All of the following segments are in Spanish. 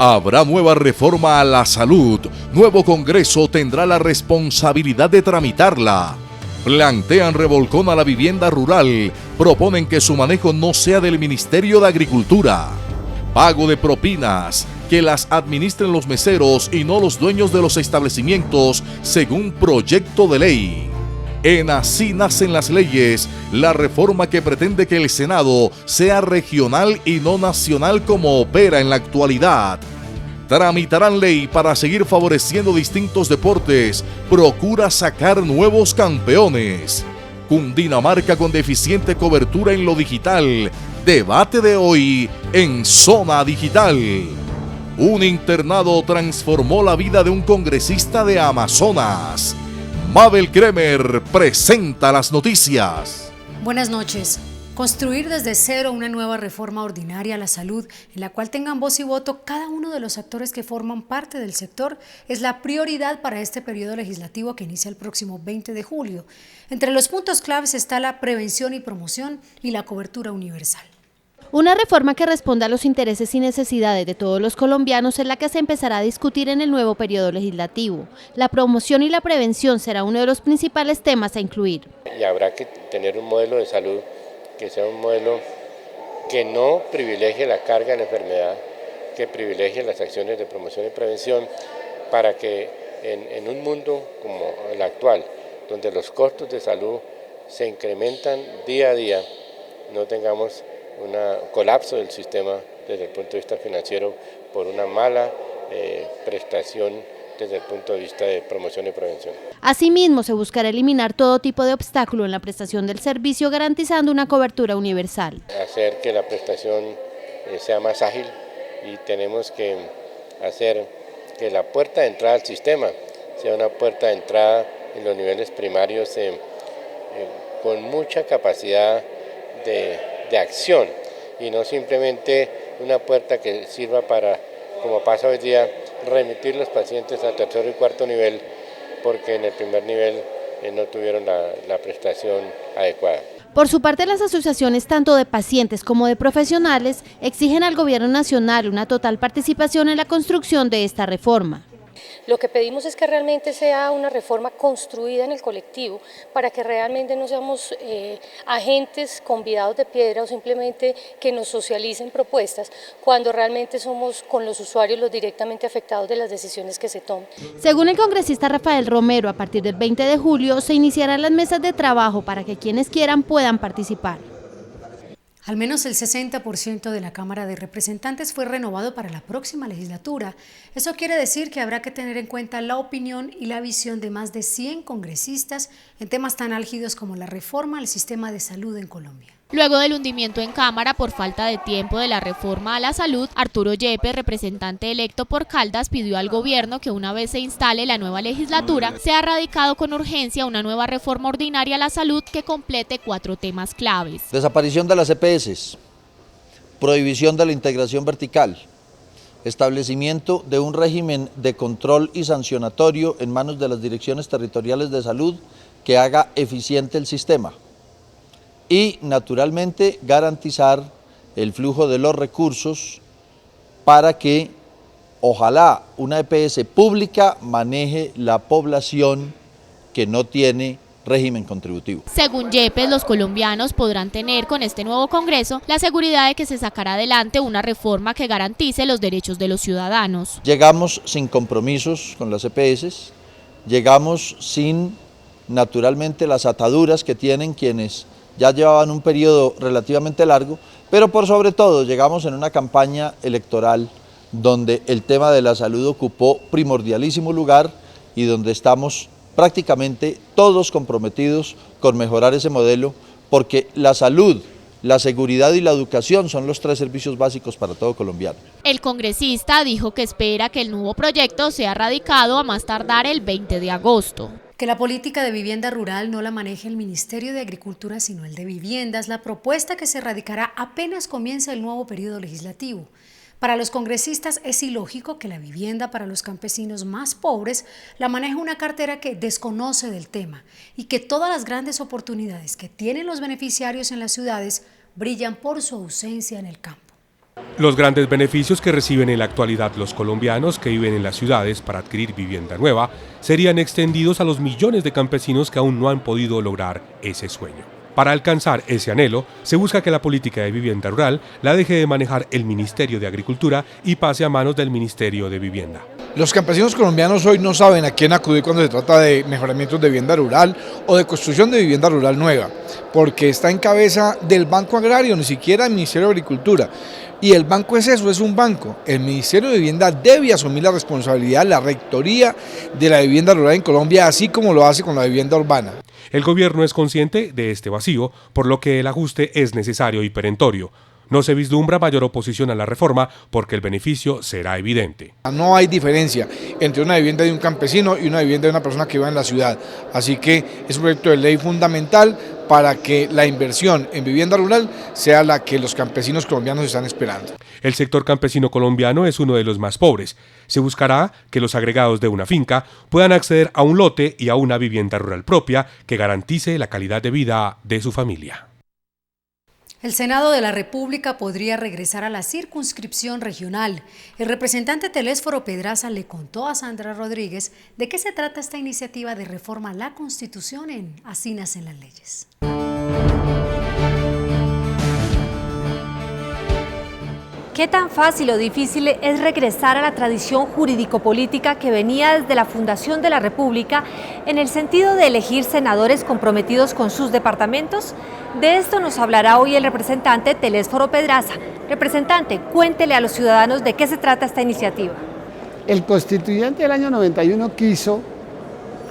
Habrá nueva reforma a la salud. Nuevo Congreso tendrá la responsabilidad de tramitarla. Plantean revolcón a la vivienda rural. Proponen que su manejo no sea del Ministerio de Agricultura. Pago de propinas, que las administren los meseros y no los dueños de los establecimientos, según proyecto de ley. En Así Nacen las Leyes, la reforma que pretende que el Senado sea regional y no nacional como opera en la actualidad. Tramitarán ley para seguir favoreciendo distintos deportes. Procura sacar nuevos campeones. Cundinamarca con deficiente cobertura en lo digital. Debate de hoy en Zona Digital. Un internado transformó la vida de un congresista de Amazonas. Mabel Kremer presenta las noticias. Buenas noches. Construir desde cero una nueva reforma ordinaria a la salud en la cual tengan voz y voto cada uno de los actores que forman parte del sector es la prioridad para este periodo legislativo que inicia el próximo 20 de julio. Entre los puntos claves está la prevención y promoción y la cobertura universal. Una reforma que responda a los intereses y necesidades de todos los colombianos es la que se empezará a discutir en el nuevo periodo legislativo. La promoción y la prevención será uno de los principales temas a incluir. Y habrá que tener un modelo de salud que sea un modelo que no privilegie la carga de la enfermedad, que privilegie las acciones de promoción y prevención, para que en un mundo como el actual, donde los costos de salud se incrementan día a día, no tengamos un colapso del sistema desde el punto de vista financiero por una mala prestación desde el punto de vista de promoción y prevención. Asimismo, se buscará eliminar todo tipo de obstáculo en la prestación del servicio, garantizando una cobertura universal. Hacer que la prestación sea más ágil y tenemos que hacer que la puerta de entrada al sistema sea una puerta de entrada en los niveles primarios con mucha capacidad de acción y no simplemente una puerta que sirva para, como pasa hoy día, remitir los pacientes al tercer y cuarto nivel porque en el primer nivel no tuvieron la prestación adecuada. Por su parte, las asociaciones tanto de pacientes como de profesionales exigen al gobierno nacional una total participación en la construcción de esta reforma. Lo que pedimos es que realmente sea una reforma construida en el colectivo para que realmente no seamos agentes convidados de piedra o simplemente que nos socialicen propuestas cuando realmente somos con los usuarios los directamente afectados de las decisiones que se toman. Según el congresista Rafael Romero, a partir del 20 de julio se iniciarán las mesas de trabajo para que quienes quieran puedan participar. Al menos el 60% de la Cámara de Representantes fue renovado para la próxima legislatura. Eso quiere decir que habrá que tener en cuenta la opinión y la visión de más de 100 congresistas en temas tan álgidos como la reforma al sistema de salud en Colombia. Luego del hundimiento en Cámara por falta de tiempo de la reforma a la salud, Arturo Yepes, representante electo por Caldas, pidió al gobierno que una vez se instale la nueva legislatura, sea radicado con urgencia una nueva reforma ordinaria a la salud que complete 4 temas claves. Desaparición de las EPS, prohibición de la integración vertical, establecimiento de un régimen de control y sancionatorio en manos de las direcciones territoriales de salud que haga eficiente el sistema. Y, naturalmente, garantizar el flujo de los recursos para que, ojalá, una EPS pública maneje la población que no tiene régimen contributivo. Según Yepes, los colombianos podrán tener con este nuevo Congreso la seguridad de que se sacará adelante una reforma que garantice los derechos de los ciudadanos. Llegamos sin compromisos con las EPS, llegamos sin, naturalmente, las ataduras que tienen quienes ya llevaban un periodo relativamente largo, pero por sobre todo llegamos en una campaña electoral donde el tema de la salud ocupó primordialísimo lugar y donde estamos prácticamente todos comprometidos con mejorar ese modelo, porque la salud, la seguridad y la educación son los 3 servicios básicos para todo colombiano. El congresista dijo que espera que el nuevo proyecto sea radicado a más tardar el 20 de agosto. Que la política de vivienda rural no la maneje el Ministerio de Agricultura, sino el de Viviendas, la propuesta que se radicará apenas comience el nuevo periodo legislativo. Para los congresistas es ilógico que la vivienda para los campesinos más pobres la maneje una cartera que desconoce del tema y que todas las grandes oportunidades que tienen los beneficiarios en las ciudades brillan por su ausencia en el campo. Los grandes beneficios que reciben en la actualidad los colombianos que viven en las ciudades para adquirir vivienda nueva serían extendidos a los millones de campesinos que aún no han podido lograr ese sueño. Para alcanzar ese anhelo, se busca que la política de vivienda rural la deje de manejar el Ministerio de Agricultura y pase a manos del Ministerio de Vivienda. Los campesinos colombianos hoy no saben a quién acudir cuando se trata de mejoramientos de vivienda rural o de construcción de vivienda rural nueva, porque está en cabeza del Banco Agrario, ni siquiera el Ministerio de Agricultura. Y el banco es eso, es un banco. El Ministerio de Vivienda debe asumir la responsabilidad, la rectoría de la vivienda rural en Colombia, así como lo hace con la vivienda urbana. El gobierno es consciente de este vacío, por lo que el ajuste es necesario y perentorio. No se vislumbra mayor oposición a la reforma porque el beneficio será evidente. No hay diferencia entre una vivienda de un campesino y una vivienda de una persona que vive en la ciudad. Así que es un proyecto de ley fundamental para que la inversión en vivienda rural sea la que los campesinos colombianos están esperando. El sector campesino colombiano es uno de los más pobres. Se buscará que los agregados de una finca puedan acceder a un lote y a una vivienda rural propia que garantice la calidad de vida de su familia. El Senado de la República podría regresar a la circunscripción regional. El representante Telésforo Pedraza le contó a Sandra Rodríguez de qué se trata esta iniciativa de reforma a la Constitución en Así nacen las leyes. ¿Qué tan fácil o difícil es regresar a la tradición jurídico-política que venía desde la fundación de la República en el sentido de elegir senadores comprometidos con sus departamentos? De esto nos hablará hoy el representante Telésforo Pedraza. Representante, cuéntele a los ciudadanos de qué se trata esta iniciativa. El constituyente del año 91 quiso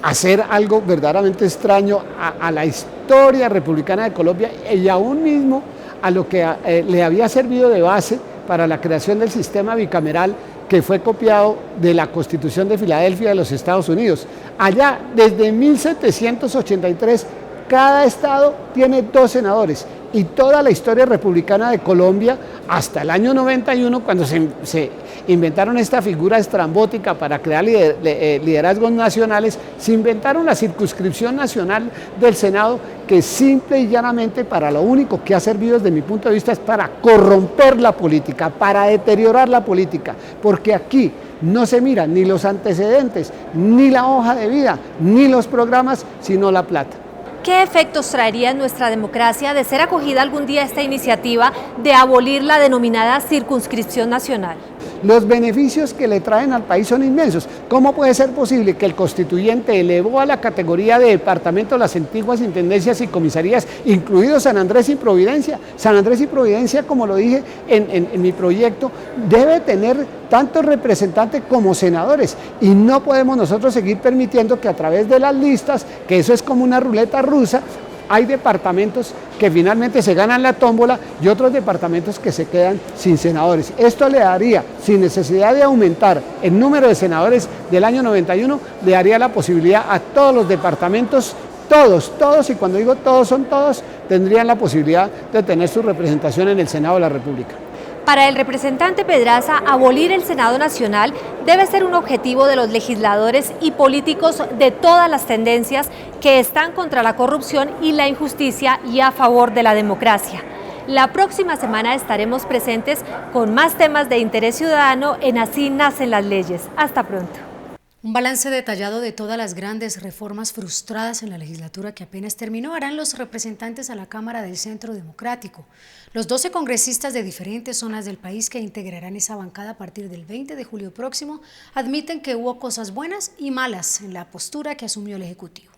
hacer algo verdaderamente extraño a la historia republicana de Colombia y aún mismo a lo que le había servido de base para la creación del sistema bicameral que fue copiado de la Constitución de Filadelfia de los Estados Unidos. Allá, desde 1783, cada estado tiene 2 senadores y toda la historia republicana de Colombia, hasta el año 91, cuando se inventaron esta figura estrambótica para crear liderazgos nacionales, se inventaron la circunscripción nacional del Senado, que simple y llanamente para lo único que ha servido desde mi punto de vista es para corromper la política, para deteriorar la política, porque aquí no se miran ni los antecedentes, ni la hoja de vida, ni los programas, sino la plata. ¿Qué efectos traería en nuestra democracia de ser acogida algún día esta iniciativa de abolir la denominada circunscripción nacional? Los beneficios que le traen al país son inmensos. ¿Cómo puede ser posible que el constituyente elevó a la categoría de departamento las antiguas intendencias y comisarías, incluidos San Andrés y Providencia? San Andrés y Providencia, como lo dije en mi proyecto, debe tener tanto representantes como senadores, y no podemos nosotros seguir permitiendo que a través de las listas, que eso es como una ruleta rusa, hay departamentos que finalmente se ganan la tómbola y otros departamentos que se quedan sin senadores. Esto le daría, sin necesidad de aumentar el número de senadores del año 91, le daría la posibilidad a todos los departamentos, todos, y cuando digo todos son todos, tendrían la posibilidad de tener su representación en el Senado de la República. Para el representante Pedraza, abolir el Senado Nacional debe ser un objetivo de los legisladores y políticos de todas las tendencias que están contra la corrupción y la injusticia y a favor de la democracia. La próxima semana estaremos presentes con más temas de interés ciudadano en Así nacen las leyes. Hasta pronto. Un balance detallado de todas las grandes reformas frustradas en la legislatura que apenas terminó harán los representantes a la Cámara del Centro Democrático. Los 12 congresistas de diferentes zonas del país que integrarán esa bancada a partir del 20 de julio próximo admiten que hubo cosas buenas y malas en la postura que asumió el Ejecutivo.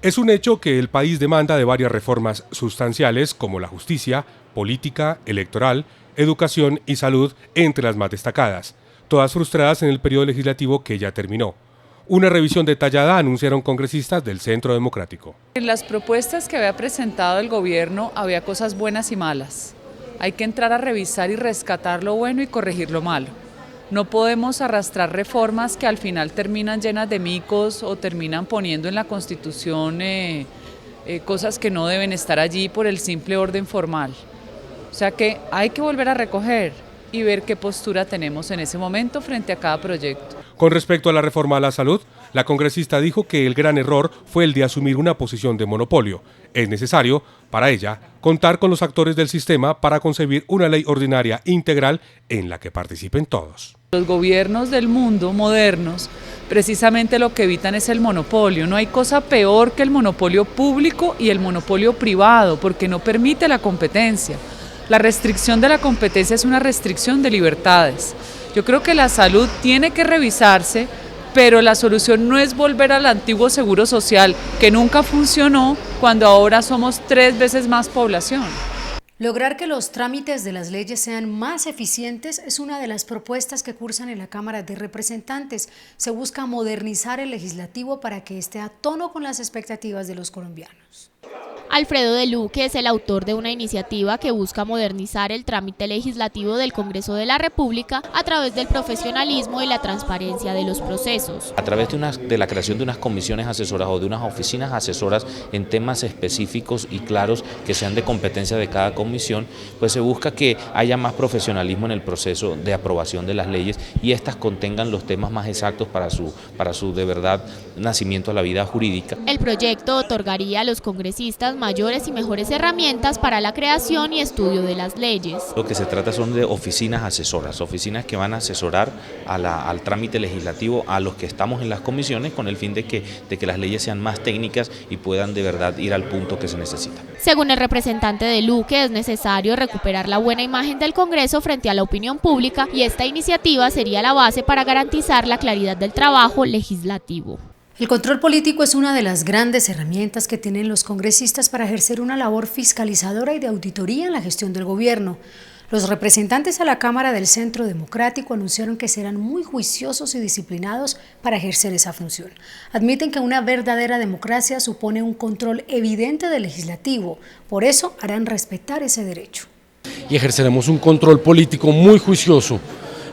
Es un hecho que el país demanda de varias reformas sustanciales como la justicia, política, electoral, educación y salud, entre las más destacadas, todas frustradas en el periodo legislativo que ya terminó. Una revisión detallada anunciaron congresistas del Centro Democrático. En las propuestas que había presentado el gobierno había cosas buenas y malas. Hay que entrar a revisar y rescatar lo bueno y corregir lo malo. No podemos arrastrar reformas que al final terminan llenas de micos o terminan poniendo en la Constitución cosas que no deben estar allí por el simple orden formal. O sea que hay que volver a recoger. y ver qué postura tenemos en ese momento frente a cada proyecto. Con respecto a la reforma a la salud, la congresista dijo que el gran error fue el de asumir una posición de monopolio. Es necesario, para ella, contar con los actores del sistema para concebir una ley ordinaria integral en la que participen todos. Los gobiernos del mundo modernos precisamente lo que evitan es el monopolio. No hay cosa peor que el monopolio público y el monopolio privado, porque no permite la competencia. La restricción de la competencia es una restricción de libertades. Yo creo que la salud tiene que revisarse, pero la solución no es volver al antiguo seguro social, que nunca funcionó cuando ahora somos 3 veces más población. Lograr que los trámites de las leyes sean más eficientes es una de las propuestas que cursan en la Cámara de Representantes. Se busca modernizar el legislativo para que esté a tono con las expectativas de los colombianos. Alfredo de Luque es el autor de una iniciativa que busca modernizar el trámite legislativo del Congreso de la República a través del profesionalismo y la transparencia de los procesos. A través de la creación de unas comisiones asesoras o de unas oficinas asesoras en temas específicos y claros que sean de competencia de cada comisión, pues se busca que haya más profesionalismo en el proceso de aprobación de las leyes y estas contengan los temas más exactos para su de verdad nacimiento a la vida jurídica. El proyecto otorgaría a los congresistas mayores y mejores herramientas para la creación y estudio de las leyes. Lo que se trata son de oficinas asesoras, oficinas que van a asesorar al trámite legislativo a los que estamos en las comisiones con el fin de que las leyes sean más técnicas y puedan de verdad ir al punto que se necesita. Según el representante de Luque, es necesario recuperar la buena imagen del Congreso frente a la opinión pública y esta iniciativa sería la base para garantizar la claridad del trabajo legislativo. El control político es una de las grandes herramientas que tienen los congresistas para ejercer una labor fiscalizadora y de auditoría en la gestión del gobierno. Los representantes a la Cámara del Centro Democrático anunciaron que serán muy juiciosos y disciplinados para ejercer esa función. Admiten que una verdadera democracia supone un control evidente del legislativo, por eso harán respetar ese derecho. Y ejerceremos un control político muy juicioso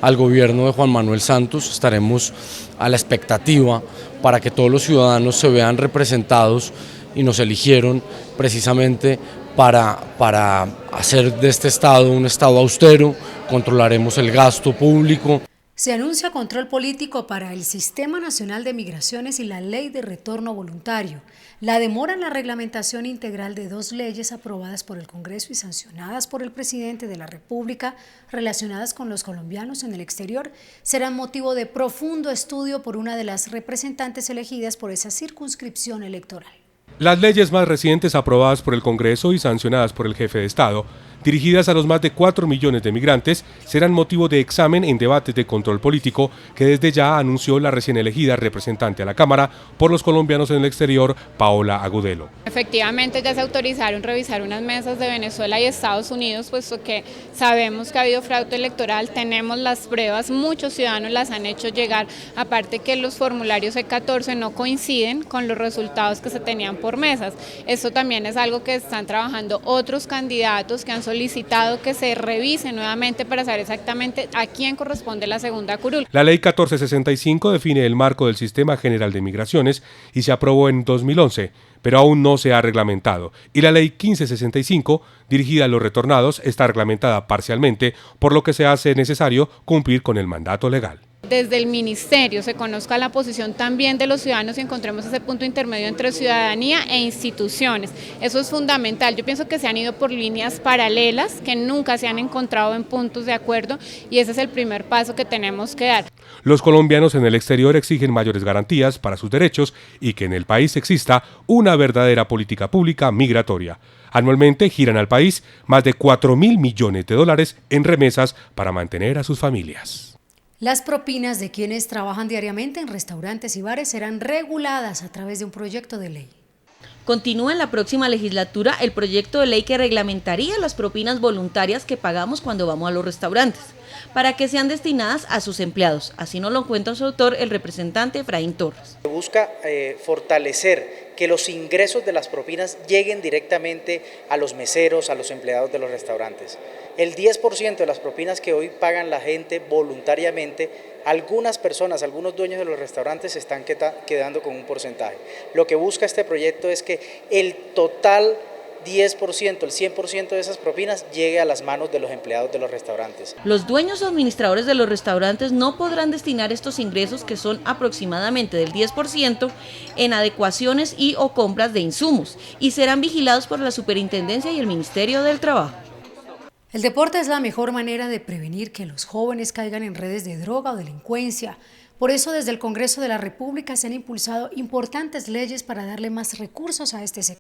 al gobierno de Juan Manuel Santos. Estaremos a la expectativa para que todos los ciudadanos se vean representados y nos eligieron precisamente para hacer de este Estado un Estado austero. Controlaremos el gasto público. Se anuncia control político para el Sistema Nacional de Migraciones y la Ley de Retorno Voluntario. La demora en la reglamentación integral de 2 leyes aprobadas por el Congreso y sancionadas por el presidente de la República relacionadas con los colombianos en el exterior será motivo de profundo estudio por una de las representantes elegidas por esa circunscripción electoral. Las leyes más recientes aprobadas por el Congreso y sancionadas por el jefe de Estado, dirigidas a los más de 4 millones de migrantes, serán motivo de examen en debates de control político que desde ya anunció la recién elegida representante a la Cámara por los colombianos en el exterior, Paola Agudelo. Efectivamente ya se autorizaron revisar unas mesas de Venezuela y Estados Unidos, puesto que sabemos que ha habido fraude electoral, tenemos las pruebas, muchos ciudadanos las han hecho llegar, aparte que los formularios E14 no coinciden con los resultados que se tenían por mesas. Esto también es algo que están trabajando otros candidatos que han solicitado que se revise nuevamente para saber exactamente a quién corresponde la segunda curul. La ley 1465 define el marco del Sistema General de Migraciones y se aprobó en 2011, pero aún no se ha reglamentado. Y la ley 1565, dirigida a los retornados, está reglamentada parcialmente, por lo que se hace necesario cumplir con el mandato legal. Desde el Ministerio se conozca la posición también de los ciudadanos y encontremos ese punto intermedio entre ciudadanía e instituciones. Eso es fundamental. Yo pienso que se han ido por líneas paralelas que nunca se han encontrado en puntos de acuerdo y ese es el primer paso que tenemos que dar. Los colombianos en el exterior exigen mayores garantías para sus derechos y que en el país exista una verdadera política pública migratoria. Anualmente giran al país más de 4.000 millones de dólares en remesas para mantener a sus familias. Las propinas de quienes trabajan diariamente en restaurantes y bares serán reguladas a través de un proyecto de ley. Continúa en la próxima legislatura el proyecto de ley que reglamentaría las propinas voluntarias que pagamos cuando vamos a los restaurantes, para que sean destinadas a sus empleados. Así nos lo cuenta su autor, el representante Efraín Torres. Busca fortalecer que los ingresos de las propinas lleguen directamente a los meseros, a los empleados de los restaurantes. El 10% de las propinas que hoy pagan la gente voluntariamente, algunas personas, algunos dueños de los restaurantes se están quedando con un porcentaje. Lo que busca este proyecto es que el total 10%, el 100% de esas propinas llegue a las manos de los empleados de los restaurantes. Los dueños o administradores de los restaurantes no podrán destinar estos ingresos, que son aproximadamente del 10%, en adecuaciones y o compras de insumos, y serán vigilados por la Superintendencia y el Ministerio del Trabajo. El deporte es la mejor manera de prevenir que los jóvenes caigan en redes de droga o delincuencia. Por eso, desde el Congreso de la República se han impulsado importantes leyes para darle más recursos a este sector.